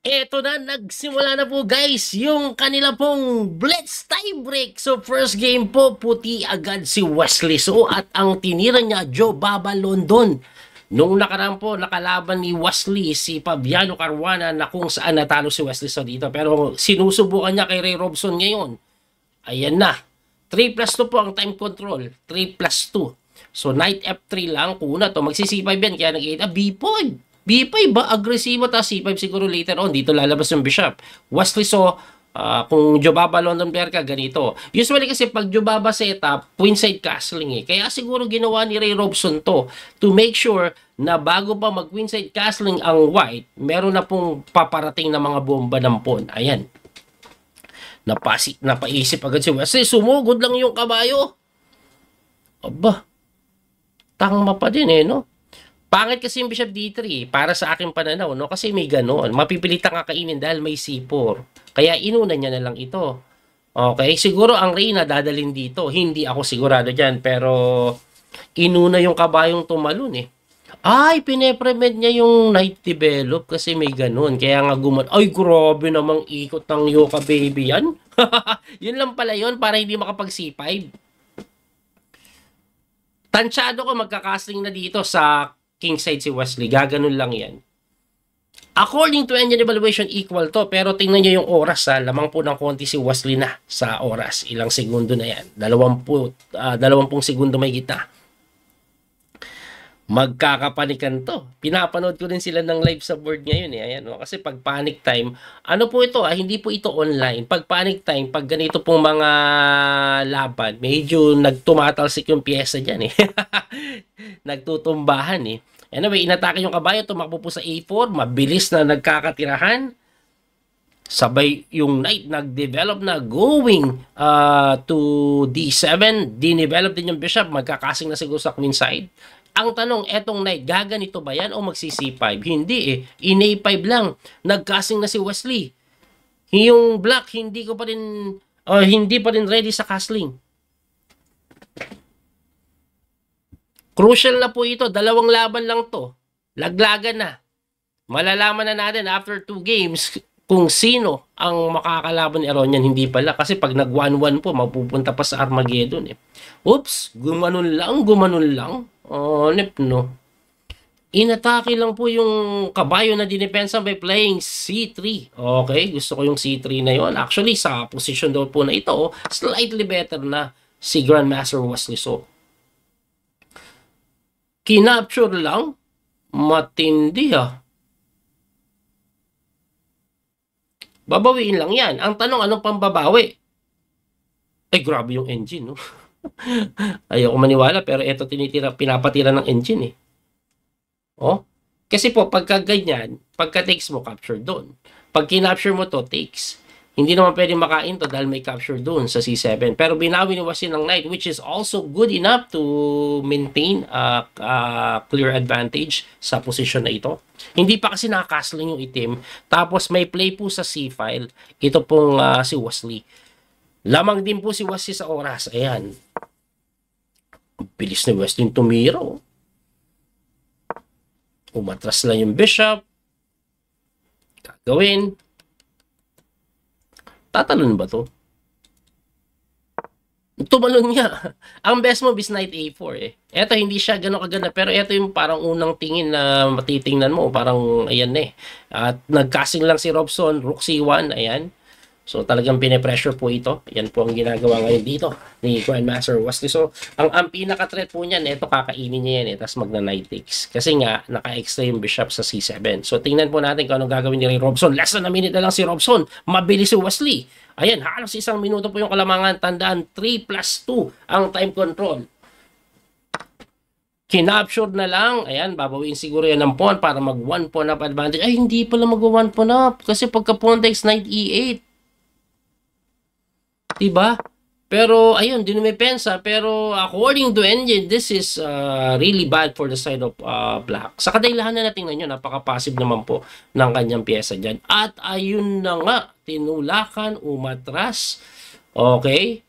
Eto na, nagsimula na po guys yung kanila pong Blitz tiebreak. So first game po, puti agad si Wesley So at ang tinira niya, Joe Baba London. Nung nakaraan po, nakalaban ni Wesley si Fabiano Caruana na kung saan natalo si Wesley So dito. Pero sinusubukan niya kay Ray Robson ngayon. Ayan na. 3 plus 2 po ang time control. 3 plus 2. So knight F3 lang. Kuna to, magsi-C5 yan. Kaya nag-8. B5. B5 ba? Agresibo ta C5 siguro later on. Dito lalabas yung bishop. Wesley So, kung Jobaba London player ka, ganito. Usually kasi pag Jobaba setup, queenside castling eh. Kaya siguro ginawa ni Ray Robson to make sure na bago pa mag queenside castling ang white, meron na pong paparating na mga bomba ng pawn. Ayan. Napaisip agad si Wesley. Sumugod lang yung kabayo. Aba. Tangma pa din eh, no? Pangit kasi yung Bishop D3 para sa aking pananaw, no? Kasi may ganoon. Mapipilitan ka kainin dahil may C4. Kaya inuna niya na lang ito. Okay? Siguro ang Reyna dadalhin dito. Hindi ako sigurado dyan. Pero inuna yung kabayong tumalon eh. Ay, pineprement niya yung Knight Develop kasi may ganun. Kaya nga ay grabe namang ikot ng Yoka Baby yan. Yun lang pala yun para hindi makapag C5. Tansyado ko magkakasting na dito sa kingside si Wesley. Gaganon lang yan. According to engine evaluation, equal to. Pero tingnan nyo yung oras. Lamang po ng konti si Wesley na sa oras. Ilang segundo na yan. 20 segundo may gitna. Magkakapanikan to. Pinapanood ko rin sila ng live sa board ngayon eh. Ayan, no? Kasi pag panic time, ano po ito hindi po ito online. Pag panic time, pag ganito pong mga laban, medyo nagtumatalsik yung pyesa dyan eh. Nagtutumbahan eh. Anyway, inatake yung kabayo, tumakbo po sa A4, mabilis na nagkakatirahan. Sabay yung knight nag-develop na going to D7, dinevelop din yung bishop, magkakasing na siguro sa queen side. Ang tanong, etong knight, gaganito ba yan o magsi-C5? Hindi eh. In A5 lang. Nagcasting na si Wesley. Yung black, hindi pa rin ready sa castling. Crucial na po ito. Dalawang laban lang to. Laglagan na. Malalaman na natin after 2 games kung sino ang makakalaban ni Aronian. Hindi pala. Kasi pag nag 1-1 po, mapupunta pa sa Armageddon eh. Oops! Gumanon lang. Nip, no? Inatake lang po yung kabayo na dinepensa by playing C3. Okay, gusto ko yung C3 na yon. Actually, sa position daw po na ito, slightly better na si Grandmaster Wesley So. Kinapture lang? Matindi Babawiin lang yan. Ang tanong, anong pambabawi? Ay, grabe yung engine, no? Ayoko maniwala, pero ito pinapatira ng engine eh. Kasi po, pagka ganyan, pagka takes mo, capture doon. Pag kinapture mo to, takes. Hindi naman pwede makain to dahil may capture doon sa C7. Pero binawi ni Wesley ng knight, which is also good enough to maintain a clear advantage sa position na ito. Hindi pa kasi nakakastling yung itim. Tapos may play po sa C-file. Ito pong si Wesley. Lamang din po si Wesley sa oras. Ayan. Bilis ni Wesley tumiro. Umatras lang yung bishop. Gagawin. Tatalon ba to? Tumalon nga. Ang best move is knight A4 eh. Eto hindi siya gano'ng kaganda. Pero eto yung parang unang tingin na matitingnan mo. Parang ayan eh. At nagcasting lang si Robson. Rook C1. Ayan. So talagang pine-pressure po ito. Yan po ang ginagawa ngayon dito ni Grandmaster Wesley. So ang pinaka-threat po niyan, ito kakainin niya yan tapos magna-knight takes. Kasi nga, naka-extra yung bishop sa C7. So tingnan po natin kung anong gagawin ni Ray Robson. Less than a minute na lang si Robson. Mabilis si Wesley. Ayan, halos 1 minuto po yung kalamangan. Tandaan, 3 plus 2 ang time control. Kinapture na lang. Ayan, babawiin siguro yan ng pawn para mag 1 pawn up advantage. Ay, hindi pala mag 1 pawn up. Kasi pagka pawn takes knight E8. Diba? Pero, ayun, din may pensa. Pero, according to engine, this is really bad for the side of black. Sa kadailahan na natin nyo, napaka-passive naman po ng kanyang pyesa dyan. At, ayun na nga, tinulakan, umatras. Okay?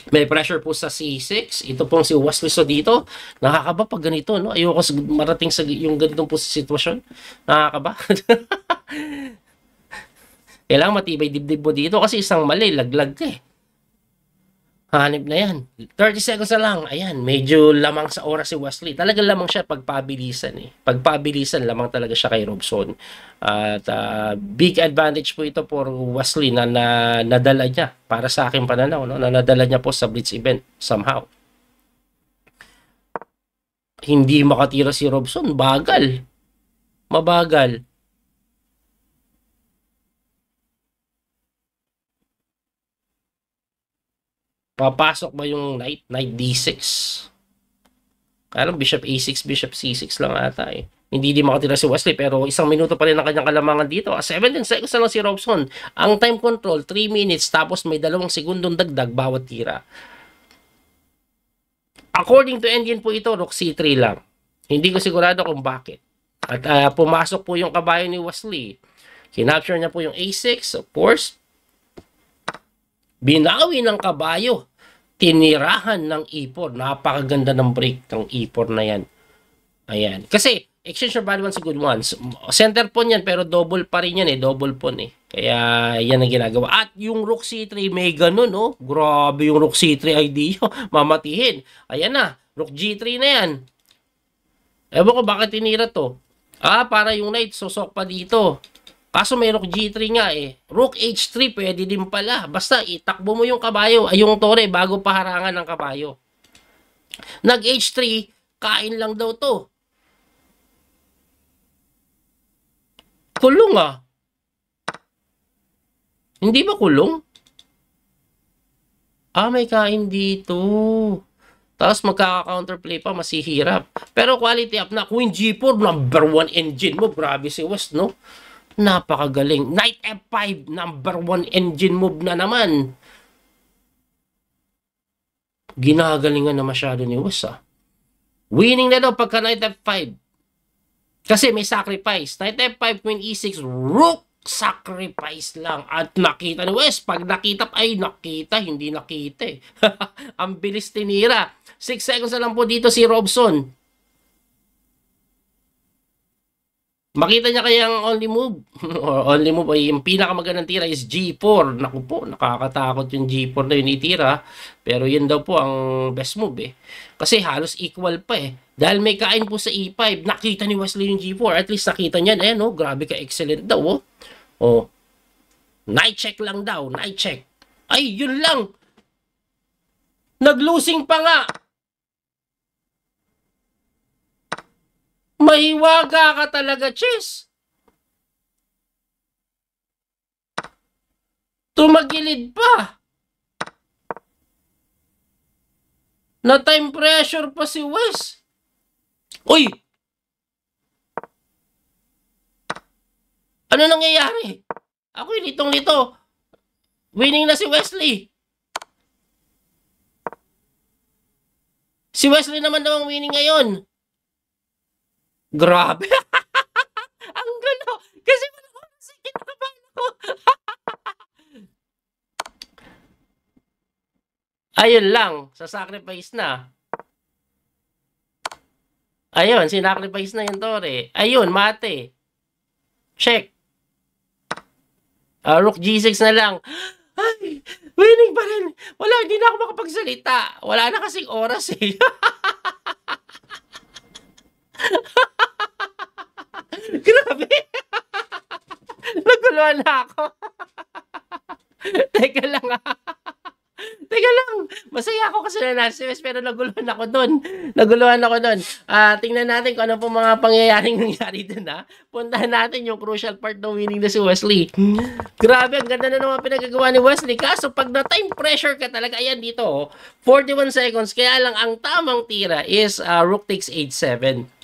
May pressure po sa C6. Ito pong si Wesley So dito. Nakakaba pag ganito, no? Ayoko marating sa yung ganitong po sitwasyon. Nakakaba. Kailangan matibay dibdib mo dito kasi isang mali, laglag ka eh. Hanip na yan. 30 seconds na lang. Ayan, medyo lamang sa oras si Wesley. Talagang lamang siya pagpabilisan eh. Pagpabilisan, lamang talaga siya kay Robson. At big advantage po ito for Wesley na, nadala niya para sa aking pananaw. No? Na nadala niya po sa Blitz event somehow. Hindi makatira si Robson. Bagal. Mabagal. Papasok ba yung knight? Knight D6. Kaya lang Bishop A6, Bishop C6 lang ata eh. Hindi din makatira si Wesley pero isang minuto pa rin ang kanyang kalamangan dito. 17 seconds na lang si Robson. Ang time control, 3 minutes tapos may 2 segundong dagdag bawat tira. According to engine po ito, Rook C3 lang. Hindi ko sigurado kung bakit. At pumasok po yung kabayo ni Wesley. Kinapture niya po yung A6, of course. Binawi ng kabayo. Tinirahan ng E4. Napakaganda ng break ng E4 na yan. Ayan. Kasi, exchange of value once a good ones. Center pawn yan, pero double pa rin yan eh. Double pawn eh. Kaya, yan ang ginagawa. At yung Rook C3, may ganun oh. Grabe yung Rook C3 idea. Mamatihin. Ayan na. Rook G3 na yan. Ewan ko bakit tinira to. Para yung knight, susok pa dito. Kaso may Rook G3 nga eh. Rook H3 pwede din pala. Basta itakbo mo yung kabayo, ay yung tore bago paharangan ng kabayo. Nag H3, kain lang daw to. Kulong ah. Hindi ba kulong? May kain dito. Tapos magkaka-counterplay pa, masihirap. Pero quality up na. Queen G4, number 1 engine mo. Grabe si West, no? Napakagaling. Knight F5, number 1 engine move na naman. Ginagalingan na masyado ni West, ah. Winning na daw pagka Knight F5. Kasi may sacrifice. Knight F5, Queen E6, Rook sacrifice lang. At nakita ni West. Pag nakita, ay nakita, hindi nakita eh. Ang bilis tinira. 6 seconds na lang po dito si Robson. Makita niya kaya ang only move. Only move ay yung pinakamagandang tira is G4. Naku po, nakakatakot yung G4 na yun itira. Pero yun daw po ang best move eh. Kasi halos equal pa eh. Dahil may kain po sa E5. Nakita ni Wesley yung G4. At least nakita niya na no? Grabe ka excellent daw oh. Oh. Night check lang daw. Night check. Ay, yun lang. Nag-losing pa nga. Mahiwaga ka talaga, Chis. Tumagilid pa. Na time pressure pa si Wes. Uy! Ano nangyayari? Ako litong-lito. Winning na si Wesley. Si Wesley naman daw ang winning ngayon. Grabe. Ang gulo. Kasi kinakabahan ako. Ayun lang. Sa sacrifice na. Ayun. Sinacrifice na yung tore. Ayun. Mate. Check. Rook G6 na lang. Ay, winning pa rin. Wala, hindi na ako makapagsalita. Wala na kasing oras eh. Grabe. Naguluhan na ako. Teka lang Teka lang. Masaya ako kasi na-nasa pero naguluhan ako doon. Tingnan natin kung ano po mga pangyayaring nangyari doon ha. Puntahan natin yung crucial part ng winning na si Wesley. Grabe, ang ganda na naman pinagagawa ni Wesley. Kaso pag na-time pressure ka talaga, ayan dito 41 seconds. Kaya lang ang tamang tira is Rook takes H7.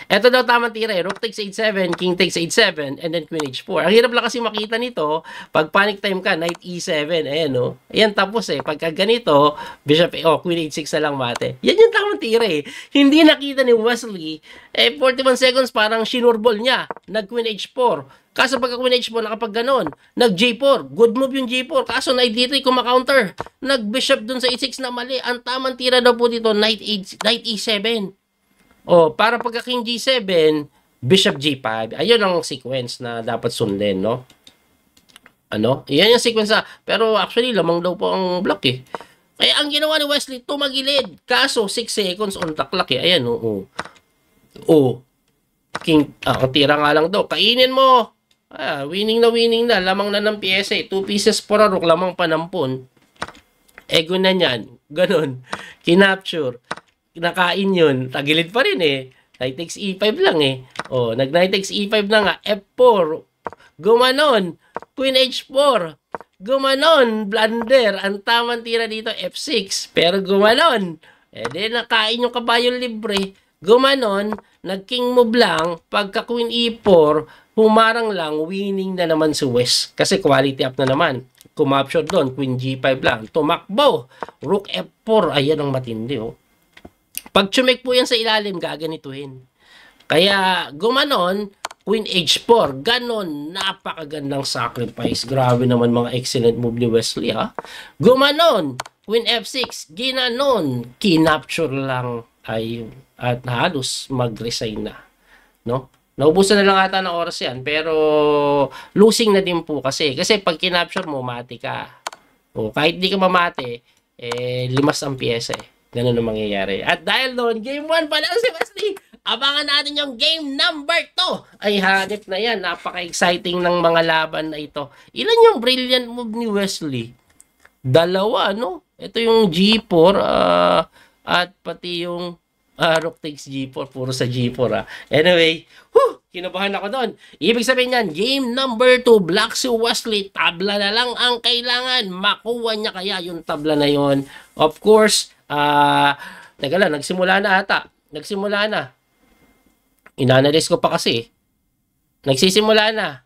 Ito daw tamang tira eh. Rook takes H7, King takes H7, and then Queen H4. Ang hirap lang kasi makita nito, pag panic time ka, Knight E7, ayan o. Ayan tapos eh. Pagka ganito, Bishop, Queen H6 na lang mate. Yan yung tamang tira eh. Hindi nakita ni Wesley, 41 seconds parang sinurbol niya. Nag-Queen H4. Kaso pagka Queen H4, nakapag ganon, nag-J4, good move yung J4. Kaso Knight D3 kumaka-counter. Nag-Bishop dun sa E6 na mali. Ang tamang tira daw po dito, Knight E7. Para pagka King G7, Bishop G5. Ayun ang sequence na dapat sundin, no? Ano? Yan yung sequence na. Pero actually, lamang daw po ang block eh. Kaya ang ginawa ni Wesley, tumagilid. Kaso, 6 seconds on the clock eh. Ayan, oo. Oh. King, ang tira nga lang daw. Kainin mo. Winning na. Lamang na ng pyesa eh. 2 pieces for a rook. Lamang panampon. Ego na niyan. Ganon. Kinapture. Nakain yun. Tagilid pa rin eh. Knight takes E5 lang eh. Oh, nag-knight takes E5 na nga. F4. Gumanon. Queen H4. Gumanon. Blunder. Ang tamang tira dito, F6. Pero gumanon. Di nakain yung kabayong libre. Gumanon. Nag-king move lang. Pagka Queen E4, humarang lang. Winning na naman si West. Kasi quality up na naman. Kumapture doon. Queen G5 lang. Tumakbo. Rook F4. Ayan ang matindi oh. Pag chumek po yan sa ilalim, gaganituhin. Kaya gumanon. Queen H4, ganon, napakagandang sacrifice. Grabe naman mga excellent move ni Wesley ha. Gumanon, Queen F6, ginanon, kinapture lang ay at halos mag-resign na. No? Naubusan na lang ata ng oras yan, pero losing na din po kasi. Kasi pag kinapture mo, mati ka. O, kahit di ka mamati, limas ang pyesa eh. Ganun ang mangyayari. At dahil doon, game 1 pa lang si Wesley. Abangan natin yung game number 2. Ay, hanip na yan. Napaka-exciting ng mga laban na ito. Ilan yung brilliant move ni Wesley? 2, no? Ito yung G4 at pati yung rook takes G4. Puro sa G4, Anyway, kinabahan ako doon. Ibig sabihin yan, game number 2, black si Wesley. Tabla na lang ang kailangan. Makuha niya kaya yung tabla na yon. Of course, teka lang, nagsimula na ata. Nagsimula na. Inanalis ko pa kasi. Nagsisimula na.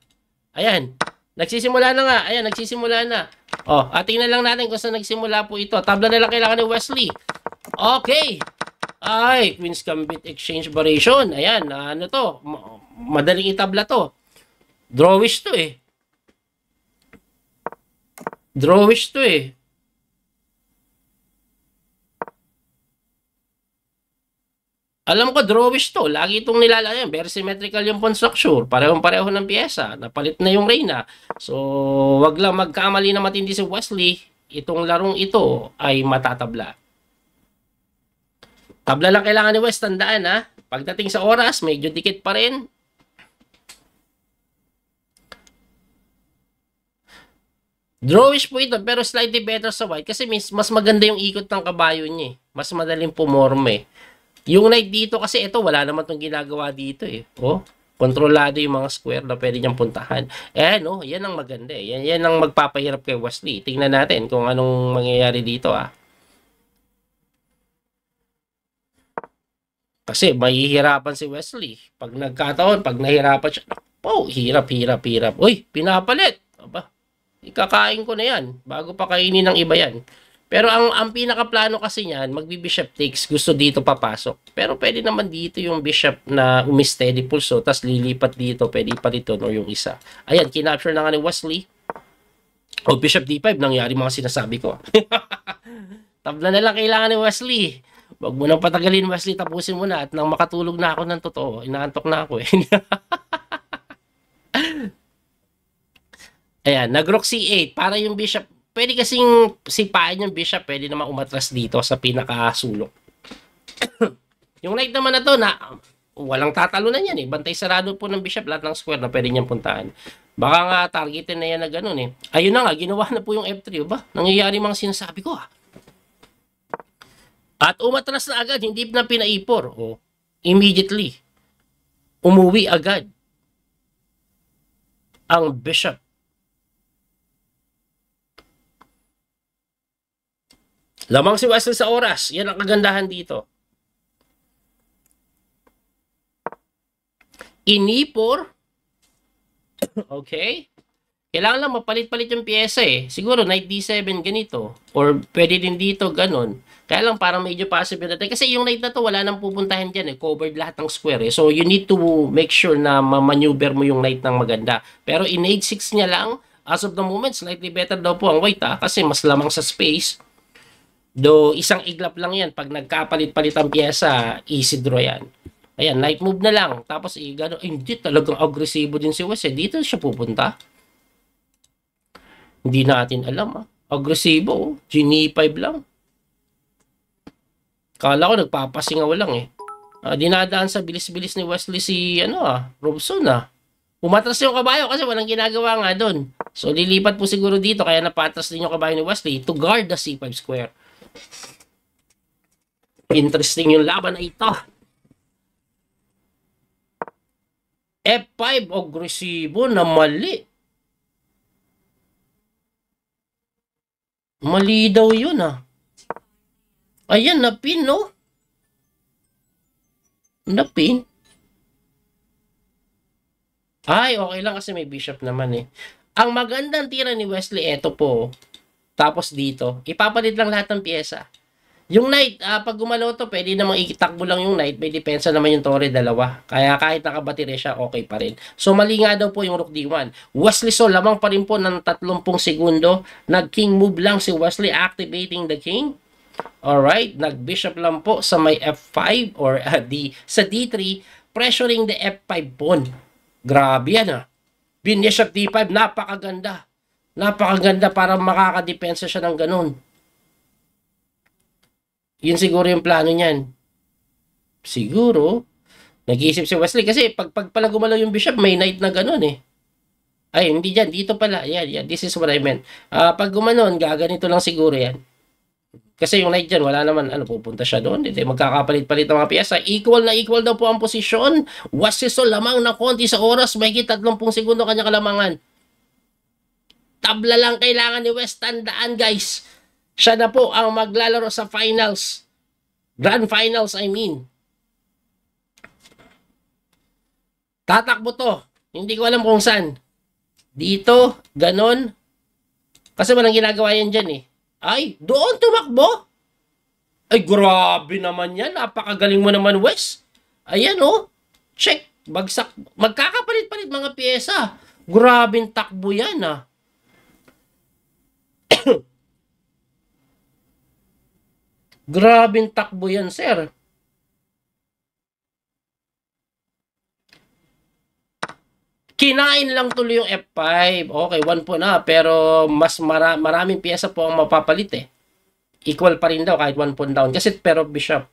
Ayan. Nagsisimula na nga. Ayan, nagsisimula na. Oh, tingnan lang natin kung saan nagsimula po ito. Tabla na lang kailangan ni Wesley. Okay. Ay, Queen's Gambit Exchange Variation. Ayan, ano to? Madaling itabla to. Drawish to eh. Drawish to eh. Alam ko, drawish to. Lagi itong nilalayan. Very symmetrical yung pawn structure. Parehong-pareho ng pyesa. Napalit na yung reyna. So, wag lang magkamali na matindi si Wesley. Itong larong ito ay matatabla. Tabla lang kailangan ni West. Tandaan ha. Pagdating sa oras, medyo dikit pa rin. Drawish po ito, pero slightly better sa white. Kasi mas maganda yung ikot ng kabayo niya. Mas madaling pumorme. Yung knight dito kasi ito, wala naman itong ginagawa dito eh. Oh, kontrolado yung mga square na pwede niyang puntahan. No, yan ang maganda eh. Yan ang magpapahirap kay Wesley. Tingnan natin kung anong mangyayari dito Kasi mahihirapan si Wesley. Pag nagkataon, pag nahirapan siya, hirap. Uy, pinapalit. Aba, ikakain ko na yan. Bago pa kainin ng iba yan. Pero ang pinakaplano kasi niyan, magbi-bishop takes, gusto dito papasok. Pero pwede naman dito yung bishop na umi-steady pulso, tas lilipat dito, pwede ipaliton o yung isa. Ayan, kinapture na nga ni Wesley. O bishop d5, nangyari mga sinasabi ko. Tabla na lang kailangan ni Wesley. Wag mo nang patagalin, Wesley, tapusin mo na. At nang makatulog na ako ng totoo, inaantok na ako eh. Ayan, nag-rook c8 para yung bishop. Pwede kasing sipain yung bishop, pwede naman umatras dito sa pinakasulok. Yung knight naman na to, walang tatalunan yan eh. Bantay sarado po ng bishop, lahat ng square na pwede niyang puntahan. Baka nga targetin na yan na ganun eh. Ayun na nga, ginawa na po yung F3. Ba? Nangyayari mga sinasabi ko At umatras na agad, hindi na pinaipor. Immediately, umuwi agad ang bishop. Lamang si Wesley sa oras. Yan ang kagandahan dito. Inipor. Okay. Kailangan lang mapalit-palit yung pyesa eh. Siguro knight d7 ganito. Or pwede din dito ganon. Kaya lang parang medyo possible natin. Kasi yung knight na to wala nang pupuntahan dyan eh. Covered lahat ng square eh. So you need to make sure na ma-maneuver mo yung knight ng maganda. Pero in h6 niya lang, as of the moment, slightly better daw po ang white kasi mas lamang sa space. Do isang iglap lang yan. Pag nagkapalit-palit ang pyesa, easy draw yan. Ayan, night move na lang. Tapos, gano, hindi talagang agresibo din si West eh. Dito siya pupunta. Hindi natin alam ah. Agresibo, oh. Genie 5 lang. Kala ko nagpapasingaw lang eh. Dinadaan sa bilis-bilis ni Wesley si, Robson ah. Pumatras yung kabayo kasi walang ginagawa nga doon. So, lilipat po siguro dito kaya napatras din yung kabayo ni Wesley to guard the C5 square. Interesting yung laban na ito. F5, agresibo na mali. Mali daw yun ah. Ayan, napin no? Napin. Ay, okay lang kasi may bishop naman eh. Ang magandang tira ni Wesley, eto po. Tapos dito, ipapalit lang lahat ng pyesa. Yung knight, pag gumalaw to, pwede namang itakbo lang yung knight. May depensa naman yung tore, dalawa. Kaya kahit nakabatire siya, okay pa rin. So, mali nga daw po yung rook d1. Wesley, so lamang pa rin po ng 30 segundo. Nag-king move lang si Wesley, activating the king. Alright, nag-bishop lang po sa may f5 or sa d3, pressuring the f5 pawn. Grabe yan ah. Bishop d5, napakaganda. Napakaganda para makakadepensa siya ng ganun. Yun siguro yung plano niyan. Siguro, nag-iisip si Wesley kasi pag pala gumalaw yung bishop, may knight na ganun eh. Ay, hindi dyan. Dito pala. Yan. This is what I meant. Pag gumanon, gaganito lang siguro yan. Kasi yung knight dyan, wala naman, pupunta siya doon. Hindi, magkakapalit-palit ng mga piyesa. Equal na equal daw po ang posisyon. Wasiso lamang na konti sa oras. May 30 segundo kanya kalamangan. Tabla lang kailangan ni West. Tandaan, guys. Siya na po ang maglalaro sa finals. Grand finals, I mean. Tatakbo to. Hindi ko alam kung saan. Dito, ganon. Kasi walang ginagawa yan dyan eh. Ay, doon tumakbo. Ay, grabe naman yan. Napakagaling mo naman, Wes. Ayan, oh. Check. Bagsak. Magkakapalit-palit mga pyesa. Grabing takbo yan, ah. Grabing takbo yan, sir. Kinain lang tuloy yung F5. Okay, 1 po na. Pero mas maraming pyesa po ang mapapalit eh. Equal pa rin daw kahit 1 pawn down. Kasi pair of bishop.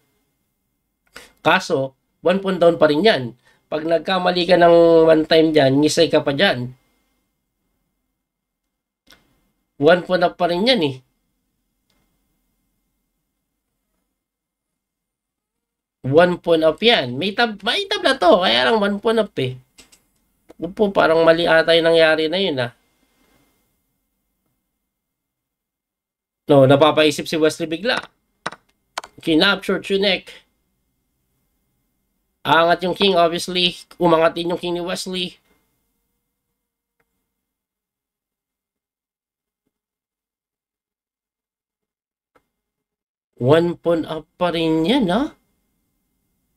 Kaso, 1 pawn down pa rin yan. Pag nagkamali ka ng 1 time dyan, ngisay ka pa dyan. 1 pawn up pa rin yan eh. 1 pawn up yan. May tabla to. Kaya lang 1 pawn up eh. Po, parang mali ata yung nangyari na yun ah. No, napapaisip si Wesley bigla. Kinapture Tunek. Angat yung king, obviously. Umangat din yung king ni Wesley. One pawn up pa rin yan ah.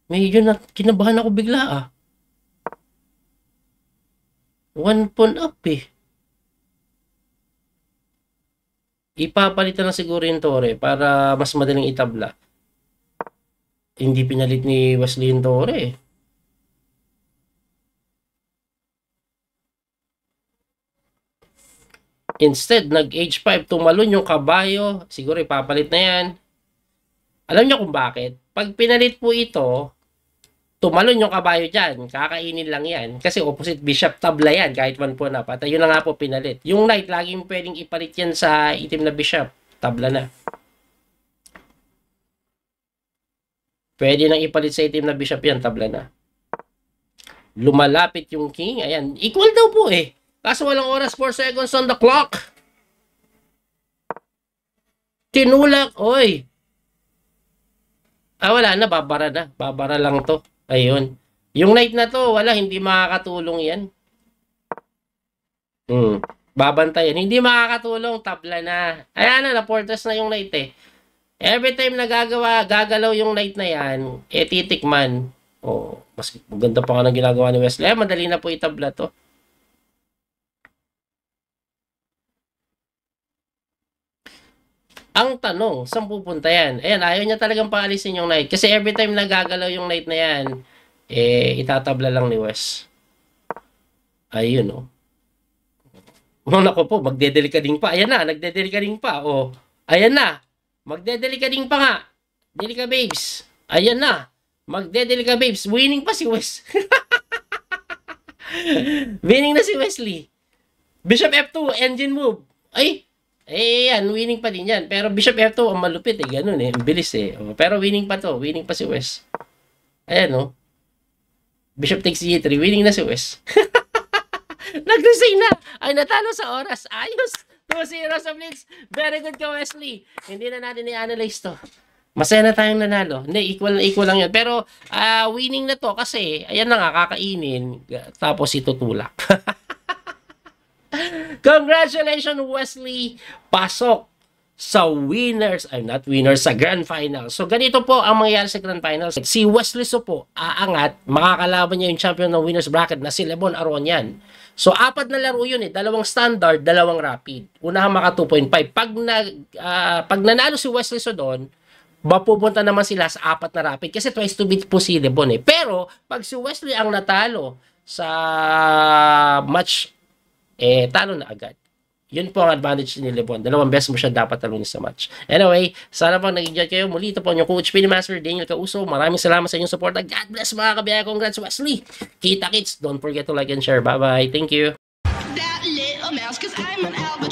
Medyo na kinabahan ako bigla ah. 1 pawn up eh. Ipapalitan na siguro yung tore para mas madaling itabla. Hindi pinalit ni Wesley yung tore eh. Instead, nag-H5, tumalon yung kabayo. Siguro ipapalit na yan. Alam niyo kung bakit? Pag pinalit po ito, tumalon yung kabayo dyan. Kakainin lang yan. Kasi opposite bishop, tabla yan. Kahit 1 pawn up. At yun na nga po pinalit. Yung knight, laging pwedeng ipalit yan sa itim na bishop. Tabla na. Pwede nang ipalit sa itim na bishop yan. Tabla na. Lumalapit yung king. Ayan. Equal daw po eh. Kaso walang oras, 4 seconds on the clock. Tinulak. Oy. Wala na. Babara na. Babara lang to. Ayun. Yung knight na to, wala. Hindi makakatulong yan. Babantayan. Hindi makakatulong. Tabla na. Ayan na. Na-fortress na yung knight eh. Every time na gagalaw yung knight na yan, titikman. Mas maganda pa nga ng ginagawa ni Wesley. Madali na po itabla to. Ang tanong, saan pupunta yan? Ayan, ayaw niya talagang paalisin yung knight. Kasi every time nagagalaw yung knight na yan, itatabla lang ni Wes. Ayun, oh. Oh, nako po, magdedelikading pa. Ayan na, nagdedelikading pa. Oh, ayan na. Magdedelikading pa nga. Delika babes. Ayan na. Magdedelika babes. Winning pa si Wes. Winning na si Wesley. Bishop F2, engine move. Ay, yan, winning pa din yan. Pero Bishop F2, ang malupit eh, ganun eh. Ang bilis eh. Oh, pero winning pa to. Winning pa si Wes. Ayan, oh. Bishop takes G3. Winning na si Wes. Nag-resign na. Ay, natalo sa oras. Ayos. 2-0 sa Blitz. Very good ka, Wesley. Hindi na natin i-analyze to. Masaya na tayong nanalo. Hindi, equal lang yun. Pero, winning na to kasi, ayan na nga, kakainin. Tapos itutulak. Congratulations, Wesley. Pasok sa winners, not winners, sa Grand Final. So, ganito po ang mangyayari sa Grand Finals. Si Wesley So po, aangat, makakalaban niya yung champion ng winners bracket na si Lebon Aronian. So, 4 na laro yun eh. 2 standard, 2 rapid. Unahan maka 2.5. Pag nanalo si Wesley So doon, mapupunta naman sila sa 4 na rapid. Kasi twice to beat po si Lebon eh. Pero, pag si Wesley ang natalo sa match, talo na agad. Yun po ang advantage ni Lebon. 2 beses mo siya dapat talunin sa match. Anyway, sana po nag-enjoy kayo. Muli ito po yung Coach Pini Master Daniel Causo. Maraming salamat sa inyong support. God bless mga kabiyaya. Congrats Wesley. Kita kits. Don't forget to like and share. Bye-bye. Thank you. That little mouse, 'cause I'm an album.